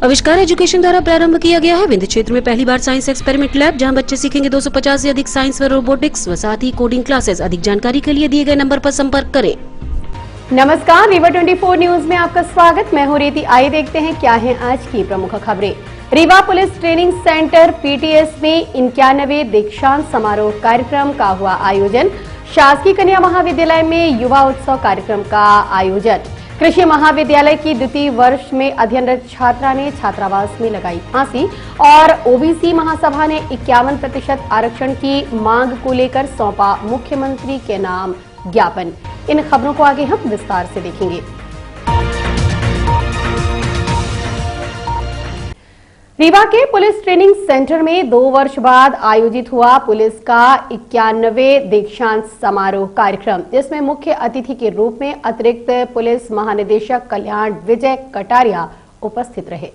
आविष्कार एजुकेशन द्वारा प्रारंभ किया गया है। विंध्य क्षेत्र में पहली बार साइंस एक्सपेरिमेंट लैब, जहां बच्चे सीखेंगे 250 से अधिक साइंस व रोबोटिक्स व साथ ही कोडिंग क्लासेस। अधिक जानकारी के लिए दिए गए नंबर पर संपर्क करें। नमस्कार, रीवा 24 न्यूज में आपका स्वागत। मैं हूं रीति। आइए देखते हैं क्या है आज की प्रमुख खबरें। Rewa police training centre PTS में 91वें दीक्षांत समारोह कार्यक्रम का हुआ आयोजन। शासकीय कन्या महाविद्यालय में युवा उत्सव कार्यक्रम का आयोजन। कृषि महाविद्यालय की द्वितीय वर्ष में अध्ययनरत छात्रा ने छात्रावास में लगाई फांसी और OBC महासभा ने 51% आरक्षण की मांग को लेकर सौंपा मुख्यमंत्री के नाम ज्ञापन। इन खबरों को आगे हम विस्तार से देखेंगे। रीवा के पुलिस ट्रेनिंग सेंटर में 2 वर्ष बाद आयोजित हुआ पुलिस का 91वें दीक्षांत समारोह कार्यक्रम, जिसमें मुख्य अतिथि के रूप में अतिरिक्त पुलिस महानिदेशक कल्याण विजय कटारिया उपस्थित रहे।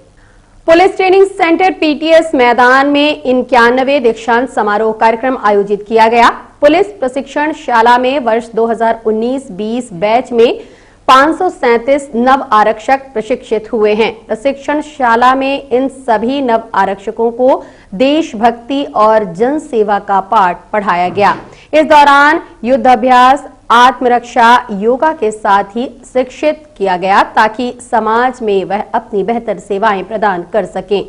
पुलिस ट्रेनिंग सेंटर PTS मैदान में 91वें दीक्षांत समारोह कार्यक्रम आयोजित किया गया। पुलिस प्रशिक्षण शाला में वर्ष 2019-20 बैच में 537 नव आरक्षक प्रशिक्षित हुए हैं। प्रशिक्षण शाला में इन सभी नव आरक्षकों को देशभक्ति और जन सेवा का पाठ पढ़ाया गया। इस दौरान युद्धाभ्यास, आत्मरक्षा, योगा के साथ ही शिक्षित किया गया ताकि समाज में वह अपनी बेहतर सेवाएं प्रदान कर सकें।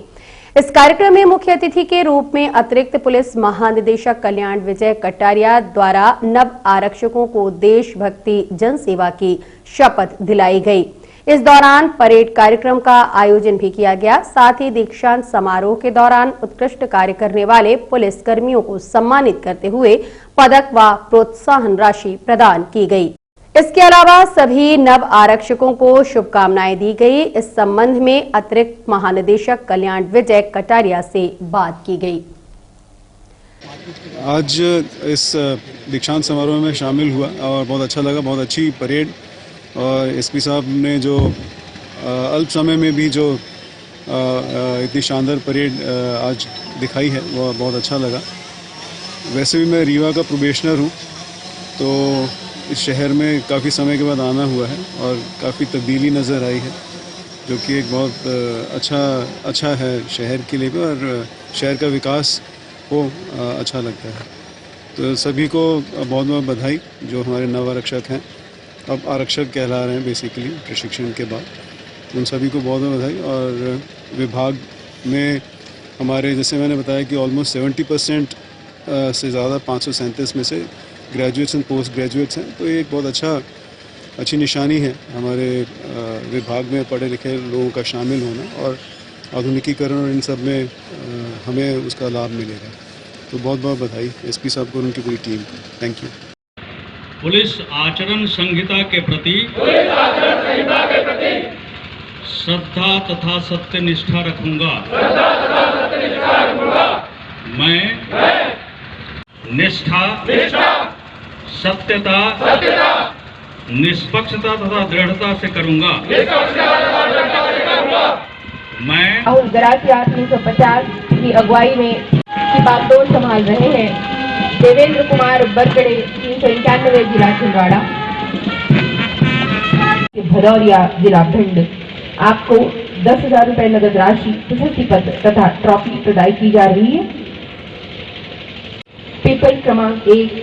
इस कार्यक्रम में मुख्य अतिथि के रूप में अतिरिक्त पुलिस महानिदेशक कल्याण विजय कटारिया द्वारा नव आरक्षकों को देशभक्ति जन सेवा की शपथ दिलाई गई। इस दौरान परेड कार्यक्रम का आयोजन भी किया गया। साथ ही दीक्षांत समारोह के दौरान उत्कृष्ट कार्य करने वाले पुलिस कर्मियों को सम्मानित करते हुए पदक व प्रोत्साहन राशि प्रदान की गई। इसके अलावा सभी नव आरक्षकों को शुभकामनाएं दी गई। इस संबंध में अतिरिक्त महानिदेशक कल्याण विजय कटारिया से बात की गई। आज इस दीक्षांत समारोह में शामिल हुआ और बहुत अच्छा लगा। बहुत अच्छी परेड और SP साहब ने जो अल्प समय में भी जो इतनी शानदार परेड आज दिखाई है वो बहुत अच्छा लगा। वैसे भी मैं रीवा का प्रोबेशनर हूँ, तो इस शहर में काफ़ी समय के बाद आना हुआ है और काफ़ी तब्दीली नज़र आई है, जो कि एक बहुत अच्छा है शहर के लिए भी और शहर का विकास हो अच्छा लगता है। तो सभी को बहुत बहुत बधाई। जो हमारे नव आरक्षक हैं, अब आरक्षक कहला रहे हैं बेसिकली प्रशिक्षण के बाद, तो उन सभी को बहुत बहुत बधाई। और विभाग में हमारे, जैसे मैंने बताया कि ऑलमोस्ट 70% से ज़्यादा 537 में से ग्रेजुएट्स एंड पोस्ट ग्रेजुएट्स हैं, तो ये एक बहुत अच्छी निशानी है हमारे विभाग में पढ़े लिखे लोगों का शामिल होना और आधुनिकीकरण और इन सब में हमें उसका लाभ मिलेगा। तो बहुत बहुत बधाई SP साहब को और उनकी पूरी टीम को। Thank you. पुलिस आचरण संहिता के प्रति श्रद्धा तथा सत्यनिष्ठा रखूंगा। मैं निष्ठा, सत्यता, निष्पक्षता तथा दृढ़ता से करूंगा। मैं राहुल गरासिया 350 की अगुवाई में की बागडोर संभाल रहे हैं। देवेंद्र कुमार बरगड़े 391 जिला छिंदवाड़ा, भदौरिया जिला भिंड। आपको 10,000 रुपए नगद राशि, प्रशस्ति पत्र तथा ट्रॉफी प्रदान की जा रही है। पेपर क्रमांक 1,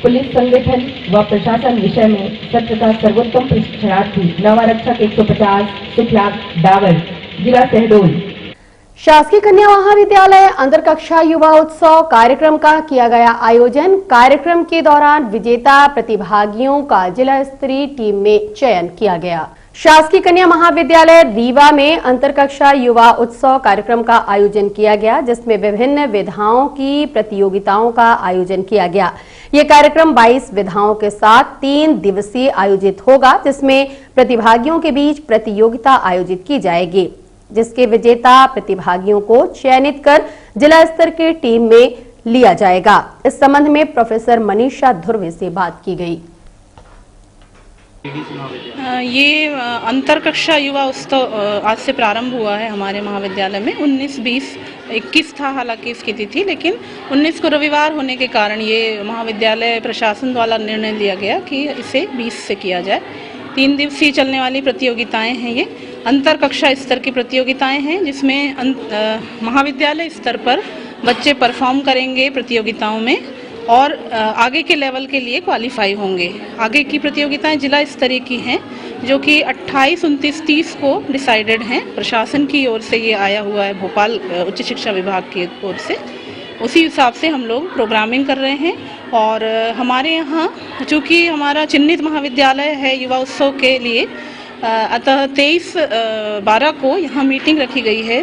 पुलिस संगठन व प्रशासन विषय में सत्र का सर्वोत्तम प्रशिक्षणार्थी नवारक्षक 150 सुखलाल डावर, जिला शहडोल। शासकीय कन्या महाविद्यालय अंतर कक्षा युवा उत्सव कार्यक्रम का किया गया आयोजन। कार्यक्रम के दौरान विजेता प्रतिभागियों का जिला स्तरीय टीम में चयन किया गया। शासकीय कन्या महाविद्यालय रीवा में अंतर कक्षा युवा उत्सव कार्यक्रम का आयोजन किया गया, जिसमें विभिन्न विधाओं की प्रतियोगिताओं का आयोजन किया गया। ये कार्यक्रम 22 विधाओं के साथ 3 दिवसीय आयोजित होगा, जिसमें प्रतिभागियों के बीच प्रतियोगिता आयोजित की जाएगी, जिसके विजेता प्रतिभागियों को चयनित कर जिला स्तर की टीम में लिया जाएगा। इस संबंध में प्रोफेसर मनीषा धुर्वे से बात की गई। ये अंतर कक्षा युवा उत्सव आज से प्रारंभ हुआ है हमारे महाविद्यालय में। 19, 20, 21 था हालांकि इसकी तिथि, लेकिन 19 को रविवार होने के कारण ये महाविद्यालय प्रशासन द्वारा निर्णय लिया गया कि इसे 20 से किया जाए। 3 दिवसीय चलने वाली प्रतियोगिताएं हैं ये, अंतर कक्षा स्तर की प्रतियोगिताएं हैं, जिसमें महाविद्यालय स्तर पर बच्चे परफॉर्म करेंगे प्रतियोगिताओं में और आगे के लेवल के लिए क्वालिफाई होंगे। आगे की प्रतियोगिताएं जिला स्तरीय की हैं, जो कि 28, 29, 30 को डिसाइडेड हैं। प्रशासन की ओर से ये आया हुआ है, भोपाल उच्च शिक्षा विभाग की ओर से। उसी हिसाब से हम लोग प्रोग्रामिंग कर रहे हैं। और हमारे यहाँ चूँकि हमारा चिन्हित महाविद्यालय है युवा उत्सव के लिए, अतः 23/12 को यहाँ मीटिंग रखी गई है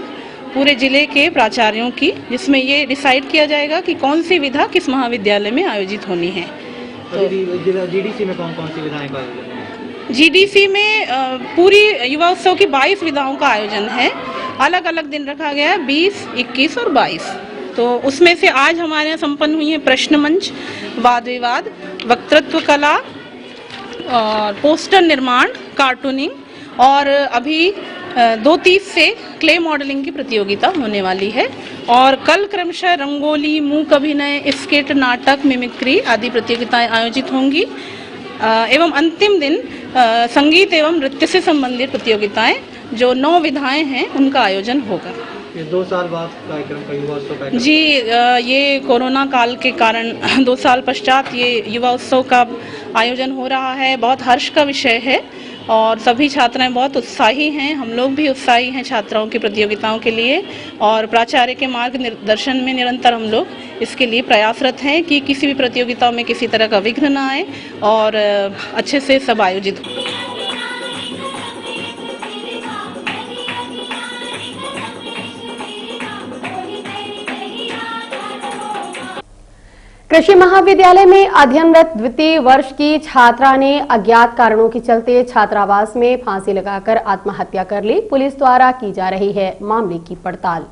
पूरे जिले के प्राचार्यों की, जिसमें ये डिसाइड किया जाएगा कि कौन सी विधा किस महाविद्यालय में आयोजित होनी है। तो जीडीसी में कौन कौन सी विधाएं का आयोजन है? जीडीसी में पूरी युवा उत्सव की 22 विधाओं का आयोजन है। अलग अलग दिन रखा गया है, 20, 21 और 22। तो उसमें से आज हमारे यहाँ संपन्न हुई है प्रश्न मंच, वाद विवाद, वक्तृत्व कला और पोस्टर निर्माण, कार्टूनिंग, और अभी 2-30 से क्ले मॉडलिंग की प्रतियोगिता होने वाली है। और कल क्रमशः रंगोली, मूक अभिनय, स्किट, नाटक, मिमिक्री आदि प्रतियोगिताएं आयोजित होंगी। एवं अंतिम दिन संगीत एवं नृत्य से संबंधित प्रतियोगिताएं, जो 9 विधाएं हैं, उनका आयोजन होगा। ये 2 साल बाद कार्यक्रम का युवा उत्सव कार्यक्रम जी, ये कोरोना काल के कारण 2 साल पश्चात ये युवा उत्सव का आयोजन हो रहा है। बहुत हर्ष का विषय है और सभी छात्राएं बहुत उत्साही हैं। हम लोग भी उत्साही हैं छात्राओं की प्रतियोगिताओं के लिए, और प्राचार्य के मार्गदर्शन में निरंतर हम लोग इसके लिए प्रयासरत हैं कि किसी भी प्रतियोगिताओं में किसी तरह का विघ्न ना आए और अच्छे से सब आयोजित हो। कृषि महाविद्यालय में अध्ययनरत द्वितीय वर्ष की छात्रा ने अज्ञात कारणों के चलते छात्रावास में फांसी लगाकर आत्महत्या कर ली। पुलिस द्वारा की जा रही है मामले की पड़ताल।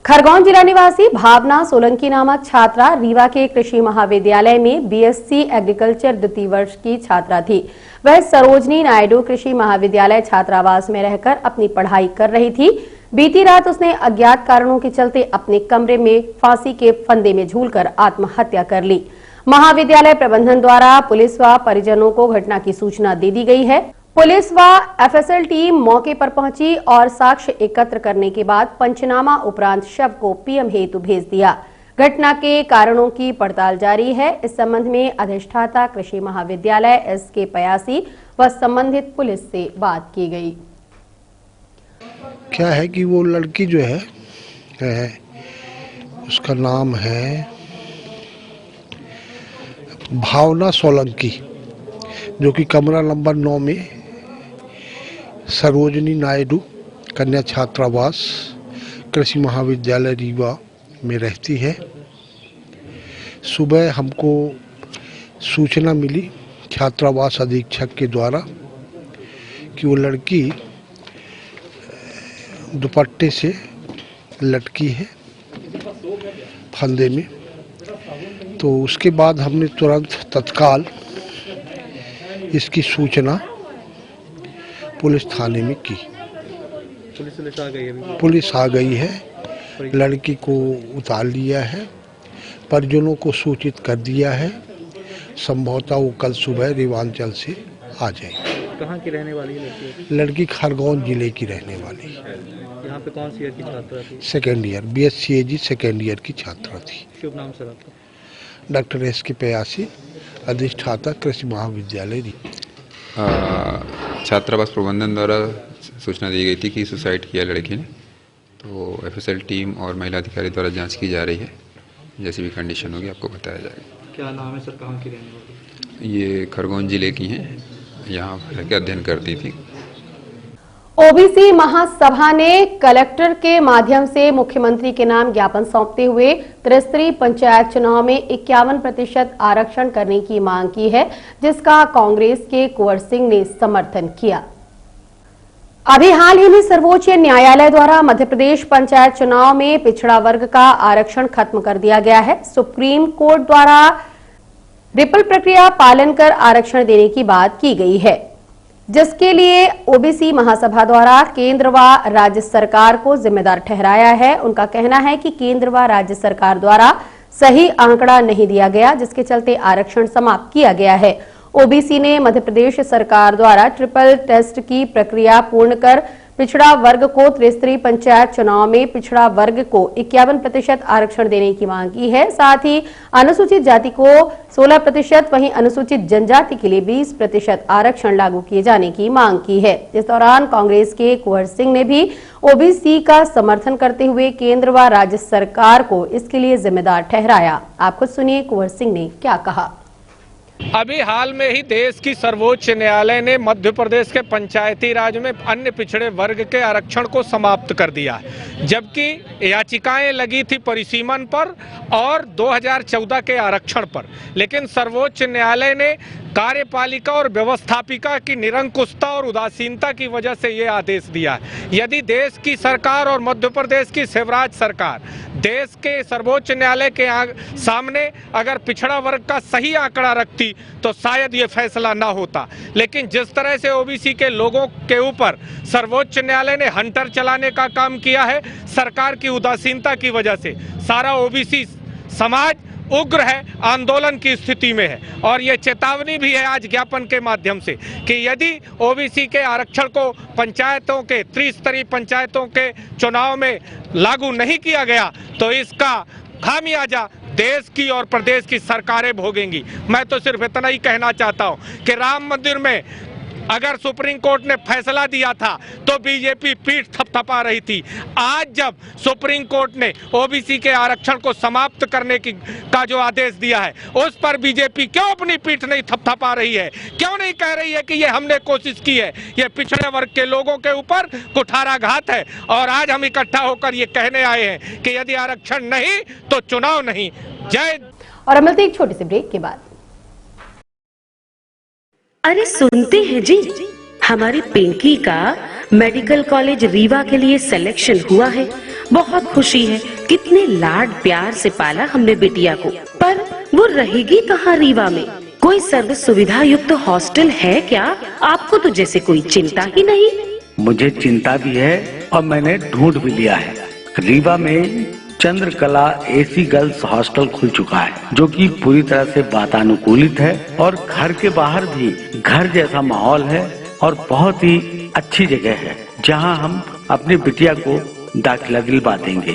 खरगोन जिला निवासी भावना सोलंकी नामक छात्रा रीवा के कृषि महाविद्यालय में बीएससी एग्रीकल्चर द्वितीय वर्ष की छात्रा थी। वह सरोजनी नायडू कृषि महाविद्यालय छात्रावास में रहकर अपनी पढ़ाई कर रही थी। बीती रात उसने अज्ञात कारणों के चलते अपने कमरे में फांसी के फंदे में झूलकर आत्महत्या कर ली। महाविद्यालय प्रबंधन द्वारा पुलिस व परिजनों को घटना की सूचना दे दी गई है। पुलिस व एफएसएल टीम मौके पर पहुंची और साक्ष्य एकत्र करने के बाद पंचनामा उपरांत शव को पीएम हेतु भेज दिया। घटना के कारणों की पड़ताल जारी है। इस संबंध में अधिष्ठाता कृषि महाविद्यालय एसके पयासी व संबंधित पुलिस से बात की गई। क्या है कि वो लड़की जो है उसका नाम है भावना सोलंकी, जो कि कमरा नंबर 9 में सरोजनी नायडू कन्या छात्रावास कृषि महाविद्यालय रीवा में रहती है। सुबह हमको सूचना मिली छात्रावास अधीक्षक के द्वारा कि वो लड़की दुपट्टे से लटकी है फंदे में। तो उसके बाद हमने तुरंत तत्काल इसकी सूचना पुलिस थाने में की। पुलिस आ गई है, लड़की को उतार लिया है, परिजनों को सूचित कर दिया है। संभवतः वो कल सुबह रेवांचल से आ जाएगी। कहाँ की रहने वाली लड़की? लड़की खरगोन जिले की रहने वाली। यहाँ पे कौन सी ईयर की छात्रा थी? सेकेंड ईयर, बीएससी एजी सेकेंड ईयर की छात्रा थी। शुभ नाम सर आपका? डॉक्टर एसके पयासी, अधिष्ठाता कृषि महाविद्यालय। छात्रावास प्रबंधन द्वारा सूचना दी गई थी कि सुसाइड किया लड़की ने, तो एफएसएल टीम और महिला अधिकारी द्वारा जांच की जा रही है। जैसी भी कंडीशन होगी आपको बताया जाएगा। क्या नाम है सर, कहाँ की रहने वाली? ये खरगोन जिले की हैं, यहाँ रहकर अध्ययन करती थी। ओबीसी महासभा ने कलेक्टर के माध्यम से मुख्यमंत्री के नाम ज्ञापन सौंपते हुए त्रिस्तरीय पंचायत चुनाव में 51% आरक्षण करने की मांग की है, जिसका कांग्रेस के कुंवर सिंह ने समर्थन किया। अभी हाल ही में सर्वोच्च न्यायालय द्वारा मध्य प्रदेश पंचायत चुनाव में पिछड़ा वर्ग का आरक्षण खत्म कर दिया गया है। सुप्रीम कोर्ट द्वारा रिपल प्रक्रिया पालन कर आरक्षण देने की बात की गई है, जिसके लिए ओबीसी महासभा द्वारा केंद्र व राज्य सरकार को जिम्मेदार ठहराया है। उनका कहना है कि केंद्र व राज्य सरकार द्वारा सही आंकड़ा नहीं दिया गया, जिसके चलते आरक्षण समाप्त किया गया है। ओबीसी ने मध्य प्रदेश सरकार द्वारा ट्रिपल टेस्ट की प्रक्रिया पूर्ण कर पिछड़ा वर्ग को त्रिस्तरीय पंचायत चुनाव में पिछड़ा वर्ग को 51% आरक्षण देने की मांग की है। साथ ही अनुसूचित जाति को 16%, वहीं अनुसूचित जनजाति के लिए 20% आरक्षण लागू किए जाने की मांग की है। इस दौरान कांग्रेस के कुंवर सिंह ने भी ओबीसी का समर्थन करते हुए केंद्र व राज्य सरकार को इसके लिए जिम्मेदार ठहराया। आप खुद सुनिए कुंवर सिंह ने क्या कहा। अभी हाल में ही देश की सर्वोच्च न्यायालय ने मध्य प्रदेश के पंचायती राज में अन्य पिछड़े वर्ग के आरक्षण को समाप्त कर दिया है, जबकि याचिकाएं लगी थी परिसीमन पर और 2014 के आरक्षण पर, लेकिन सर्वोच्च न्यायालय ने कार्यपालिका और व्यवस्थापिका की निरंकुशता और उदासीनता की वजह से ये आदेश दिया है। यदि देश की सरकार और मध्य प्रदेश की शिवराज सरकार देश के सर्वोच्च न्यायालय के सामने अगर पिछड़ा वर्ग का सही आंकड़ा रखती तो शायद ये फैसला ना होता, लेकिन जिस तरह से ओबीसी के लोगों के ऊपर सर्वोच्च न्यायालय ने हंटर चलाने का काम किया है, सरकार की उदासीनता की वजह से सारा ओबीसी समाज उग्र है, आंदोलन की स्थिति में है। और ये चेतावनी भी है आज ज्ञापन के माध्यम से कि यदि ओबीसी के आरक्षण को पंचायतों के त्रिस्तरीय पंचायतों के चुनाव में लागू नहीं किया गया तो इसका खामियाजा देश की और प्रदेश की सरकारें भोगेंगी। मैं तो सिर्फ इतना ही कहना चाहता हूं कि राम मंदिर में अगर सुप्रीम कोर्ट ने फैसला दिया था तो बीजेपी पीठ थपथपा रही थी। आज जब सुप्रीम कोर्ट ने ओबीसी के आरक्षण को समाप्त करने का जो आदेश दिया है उस पर बीजेपी क्यों अपनी पीठ नहीं थपथपा रही है, क्यों नहीं कह रही है कि ये हमने कोशिश की है। ये पिछड़े वर्ग के लोगों के ऊपर कुठाराघात है और आज हम इकट्ठा होकर ये कहने आए हैं कि यदि आरक्षण नहीं तो चुनाव नहीं। जय। और अब मिलते एक छोटे से ब्रेक के बाद। अरे सुनते हैं जी, हमारी पिंकी का मेडिकल कॉलेज रीवा के लिए सिलेक्शन हुआ है। बहुत खुशी है, कितने लाड प्यार से पाला हमने बिटिया को। पर वो रहेगी कहाँ रीवा में? कोई सर्व सुविधा युक्त हॉस्टल है क्या? आपको तो जैसे कोई चिंता ही नहीं। मुझे चिंता भी है और मैंने ढूंढ भी लिया है। रीवा में चंद्रकला एसी गर्ल्स हॉस्टल खुल चुका है, जो कि पूरी तरह से वातानुकूलित है और घर के बाहर भी घर जैसा माहौल है और बहुत ही अच्छी जगह है, जहां हम अपनी बिटिया को दाखिला दिलवा देंगे।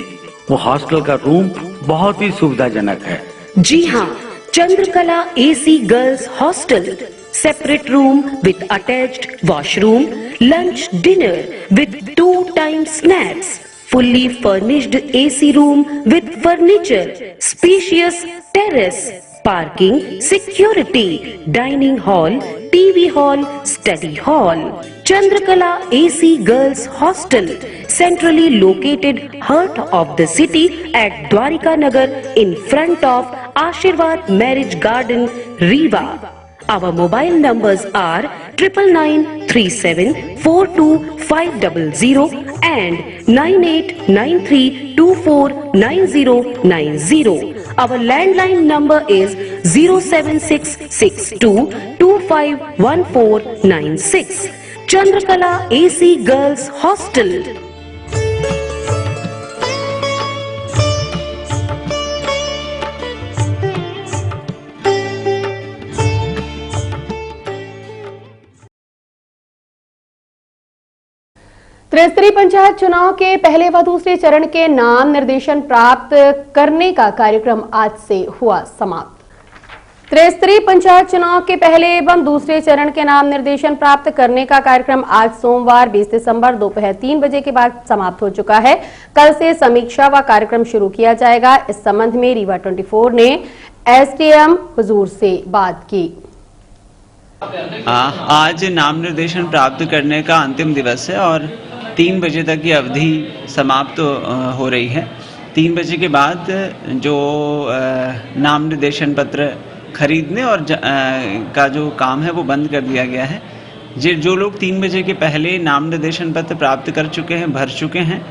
वो हॉस्टल का रूम बहुत ही सुविधाजनक है। जी हाँ, Chandrakala AC girls hostel, separate room with attached washroom, lunch dinner with 2 time snacks, fully furnished AC room with furniture, spacious terrace, parking, security, dining hall, TV hall, study hall. Chandrakala AC Girls Hostel, centrally located heart of the city at Dwarika Nagar in front of Ashirwad Marriage Garden, Rewa. Our mobile numbers are 9937425500 and 9893249090. Our landline number is 07662251496. Chandrakala AC Girls Hostel. त्रिस्तरीय पंचायत चुनाव के पहले व दूसरे चरण के नाम निर्देशन प्राप्त करने का कार्यक्रम आज से हुआ समाप्त। त्रिस्तरीय पंचायत चुनाव के पहले एवं दूसरे चरण के नाम निर्देशन प्राप्त करने का कार्यक्रम आज सोमवार 20 दिसंबर दोपहर 3 बजे के बाद समाप्त हो चुका है। कल से समीक्षा व कार्यक्रम शुरू किया जाएगा। इस संबंध में रीवा 24 ने एसडीएम हुजूर से बात की। आज नाम निर्देशन प्राप्त करने का अंतिम दिवस है और 3 बजे तक की अवधि समाप्त हो रही है। 3 बजे के बाद जो नाम निर्देशन पत्र खरीदने और का जो काम है वो बंद कर दिया गया है। जो लोग 3 बजे के पहले नाम निर्देशन पत्र प्राप्त कर चुके हैं, भर चुके हैं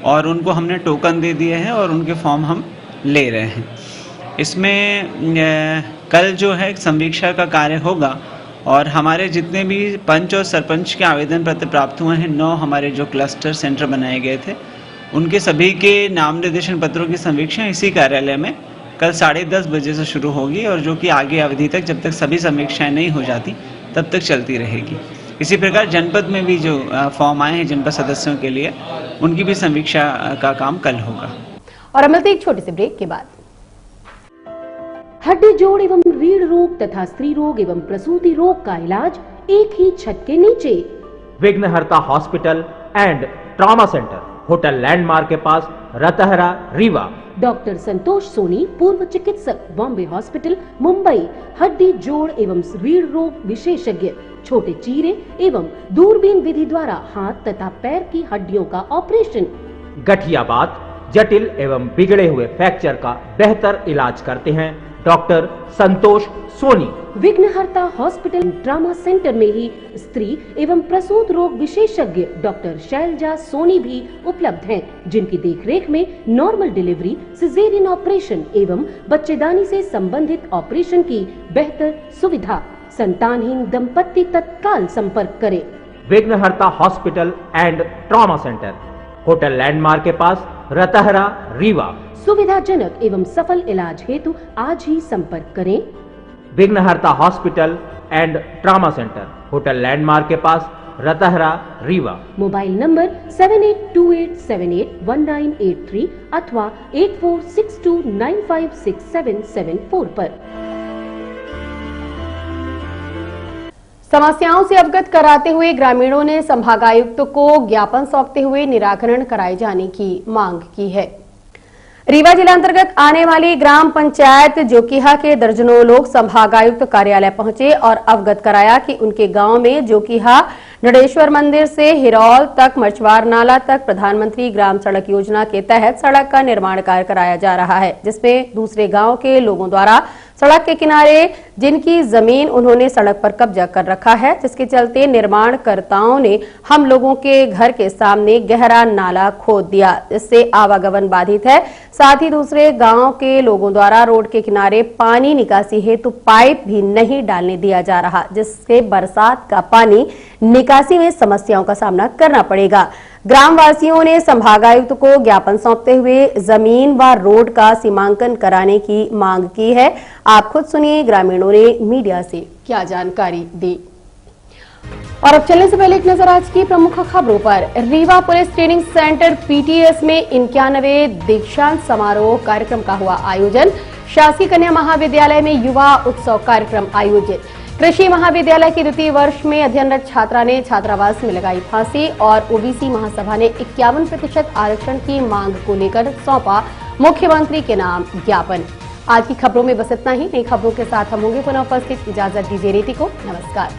और उनको हमने टोकन दे दिए हैं और उनके फॉर्म हम ले रहे हैं। इसमें कल जो है समीक्षा का कार्य होगा और हमारे जितने भी पंच और सरपंच के आवेदन पत्र प्राप्त हुए हैं, 9 हमारे जो क्लस्टर सेंटर बनाए गए थे, उनके सभी के नाम निर्देशन पत्रों की समीक्षा इसी कार्यालय में कल 10:30 बजे से शुरू होगी और जो कि आगे अवधि तक, जब तक सभी समीक्षाएं नहीं हो जाती, तब तक चलती रहेगी। इसी प्रकार जनपद में भी जो फॉर्म आए हैं जनपद सदस्यों के लिए, उनकी भी समीक्षा का काम कल होगा। और अब मिलते हैं एक छोटे से ब्रेक के बाद। हड्डी जोड़ एवं रीढ़ रोग तथा स्त्री रोग एवं प्रसूति रोग का इलाज एक ही छत के नीचे। विघ्नहर्ता hospital and trauma centre, hotel landmark के पास, रतहरा, रीवा। डॉक्टर संतोष सोनी, पूर्व चिकित्सक, बॉम्बे हॉस्पिटल, मुंबई। हड्डी जोड़ एवं रीढ़ रोग विशेषज्ञ, छोटे चीरे एवं दूरबीन विधि द्वारा हाथ तथा पैर की हड्डियों का ऑपरेशन। गठियाबात, जटिल एवं बिगड़े हुए फ्रैक्चर का बेहतर इलाज करते हैं डॉक्टर संतोष सोनी। विघ्नहर्ता हॉस्पिटल ट्रॉमा सेंटर में ही स्त्री एवं प्रसूत रोग विशेषज्ञ डॉक्टर शैलजा सोनी भी उपलब्ध हैं, जिनकी देखरेख में नॉर्मल डिलीवरी, सिजेरियन ऑपरेशन एवं बच्चेदानी से संबंधित ऑपरेशन की बेहतर सुविधा। संतानहीन दंपत्ति तत्काल संपर्क करें। विघ्नहर्ता hospital and trauma centre, hotel landmark के पास, रतहरा, रीवा। सुविधाजनक एवं सफल इलाज हेतु आज ही संपर्क करें। विघ्नहर्ता hospital and trauma centre, hotel landmark के पास, रतहरा, रीवा। मोबाइल नंबर 7828781983 अथवा 8462956774 पर। समस्याओं से अवगत कराते हुए ग्रामीणों ने संभागायुक्त को ज्ञापन सौंपते हुए निराकरण कराए जाने की मांग की है। रीवा जिला अंतर्गत आने वाली ग्राम पंचायत जोकीहा के दर्जनों लोग संभागायुक्त कार्यालय पहुंचे और अवगत कराया कि उनके गांव में जोकीहा नडेश्वर मंदिर से हिरौल तक, मछवार नाला तक प्रधानमंत्री ग्राम सड़क योजना के तहत सड़क का निर्माण कार्य कराया जा रहा है, जिसमें दूसरे गांव के लोगों द्वारा सड़क के किनारे जिनकी जमीन उन्होंने सड़क पर कब्जा कर रखा है, जिसके चलते निर्माणकर्ताओं ने हम लोगों के घर के सामने गहरा नाला खोद दिया, जिससे आवागमन बाधित है। साथ ही दूसरे गांव के लोगों द्वारा रोड के किनारे पानी निकासी हेतु पाइप भी नहीं डालने दिया जा रहा, जिससे बरसात का पानी निकासी में समस्याओं का सामना करना पड़ेगा। ग्रामवासियों ने संभागायुक्त को ज्ञापन सौंपते हुए जमीन व रोड का सीमांकन कराने की मांग की है। आप खुद सुनिए ग्रामीणों ने मीडिया से क्या जानकारी दी। और अब चलने से पहले एक नजर आज की प्रमुख खबरों पर। Rewa police training centre PTS में 91वें दीक्षांत समारोह कार्यक्रम का हुआ आयोजन। शासकीय कन्या महाविद्यालय में युवा उत्सव कार्यक्रम आयोजित। कृषि महाविद्यालय के द्वितीय वर्ष में अध्ययनरत छात्रा ने छात्रावास में लगाई फांसी और ओबीसी महासभा ने 51% आरक्षण की मांग को लेकर सौंपा मुख्यमंत्री के नाम ज्ञापन। आज की खबरों में बस इतना ही। नई खबरों के साथ हम होंगे पुनः उपस्थित। इजाजत दीजिए रीति को। नमस्कार।